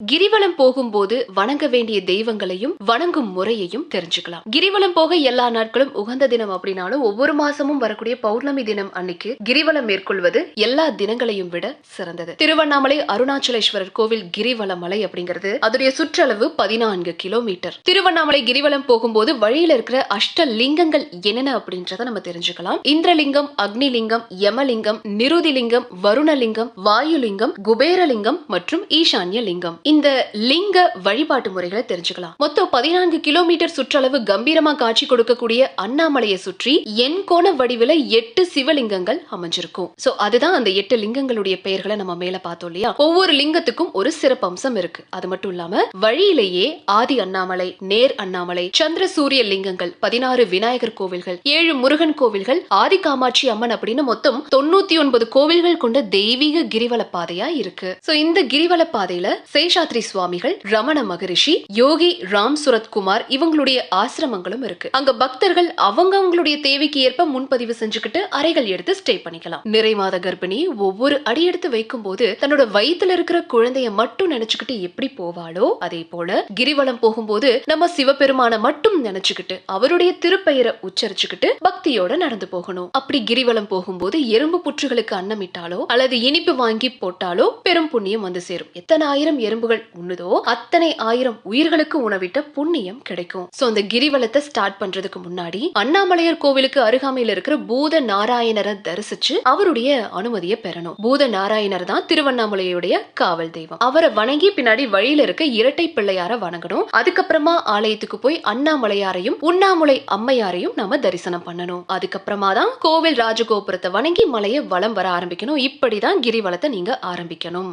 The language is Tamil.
கிரிவலம் போகும்போது வணங்க வேண்டிய தெய்வங்களையும் வணங்கும் முறையையும் தெரிஞ்சுக்கலாம். கிரிவலம் போக எல்லா நாட்களும் உகந்த தினம் அப்படின்னாலும் ஒவ்வொரு மாசமும் வரக்கூடிய பௌர்ணமி தினம் அன்னைக்கு கிரிவலம் மேற்கொள்வது எல்லா தினங்களையும் விட சிறந்தது. திருவண்ணாமலை அருணாச்சலேஸ்வரர் கோவில் கிரிவல மலை அப்படிங்கிறது அதோடைய சுற்றளவு 14 கிலோமீட்டர். திருவண்ணாமலை கிரிவலம் போகும்போது வழியில இருக்கிற அஷ்ட லிங்கங்கள் என்னென்ன அப்படின்றத நம்ம தெரிஞ்சுக்கலாம். இந்திரலிங்கம், அக்னிலிங்கம், யமலிங்கம், நிருதிலிங்கம், வருணலிங்கம், வாயுலிங்கம், குபேரலிங்கம் மற்றும் ஈசான்ய லிங்கம். இந்த லிங்க வழிபாட்டு முறைகளை தெரிஞ்சுக்கலாம். மொத்தம் 14 கிலோமீட்டர் சுற்றளவு கம்பீரமா காட்சி கொடுக்கக்கூடிய அண்ணாமலையை சுற்றி எண்கோண வடிவில 8 சிவலிங்கங்கள் அமைஞ்சிருக்கும். சோ அதுதான் அந்த 8 லிங்கங்களுடைய பெயர்களை நம்ம மேல பார்த்தோம் இல்லையா. ஒவ்வொரு லிங்கத்துக்கும் ஒரு சிறப்பம்சம் இருக்கு. அது மட்டும் இல்லாம வழியிலேயே ஆதி அண்ணாமலை, நேர் அண்ணாமலை, சந்திர சூரிய லிங்கங்கள், 16 விநாயகர் கோவில்கள், 7 முருகன் கோவில்கள், ஆதி காமாட்சி அம்மன் அப்படின்னு மொத்தம் 99 கோவில்கள் கொண்ட தெய்வீக கிரிவல பாதையா இருக்கு. சோ இந்த கிரிவல பாதையில சேஷாத்ரி சுவாமிகள், ரமண மகரிஷி, யோகி ராம் சுரத்குமார் இவங்களுடைய ஆசிரமங்களும் இருக்கு. அங்க பக்தர்கள் அவங்களுடைய தேவைக்கு ஏற்ப முன்பதிவு செஞ்சுக்கிட்டு அறைகள் எடுத்து ஸ்டே பண்ணிக்கலாம். நிறைமாத கர்ப்பிணி ஒவ்வொரு அடி எடுத்து வைக்கும் போது தன்னோட வயித்துல இருக்கிற குழந்தைய மட்டும் நினைச்சுக்கிட்டு எப்படி போவாளோ அதே போல கிரிவலம் போகும்போது நம்ம சிவபெருமான மட்டும் நினைச்சுக்கிட்டு அவருடைய திருப்பெயரை உச்சரிச்சுக்கிட்டு பக்தியோட நடந்து போகணும். அப்படி கிரிவலம் போகும்போது எறும்பு புற்றுகளுக்கு அன்னமிட்டாலோ அல்லது இனிப்பு வாங்கி போட்டாலோ பெரும் புண்ணியம் வந்து சேரும். எத்தனை ஆயிரம் எறும்புகள் உண்ணுதோ அத்தனை ஆயிரம் உயிர்களுக்கு உணவிட்ட புண்ணியம் கிடைக்கும். சோ அந்த கிரிவலத்தை ஸ்டார்ட் பண்றதுக்கு முன்னாடி அண்ணாமலையார் கோவிலுக்கு அருகாமையில் இருக்கிற பூத நாராயணரை தரிசிச்சு அவருடைய அனுமதியை பெறணும். பூத நாராயணர் தான் திருவண்ணாமலையுடைய காவல் தெய்வம். அவரை வணங்கி பின்னாடி வழியில இருக்க இரட்டை பிள்ளையார வணங்கணும். அதுக்கப்புறமா ஆலயத்துக்கு போய் அண்ணாமலையாரையும் உண்ணாமுலை அம்மையாரையும் நாம தரிசனம் பண்ணணும். அதுக்கப்புறமா தான் கோவில் ராஜகோபுரத்தை வணங்கி மலையை வலம் வர ஆரம்பிக்கணும். இப்படிதான் கிரிவலத்தை நீங்க ஆரம்பிக்கணும்.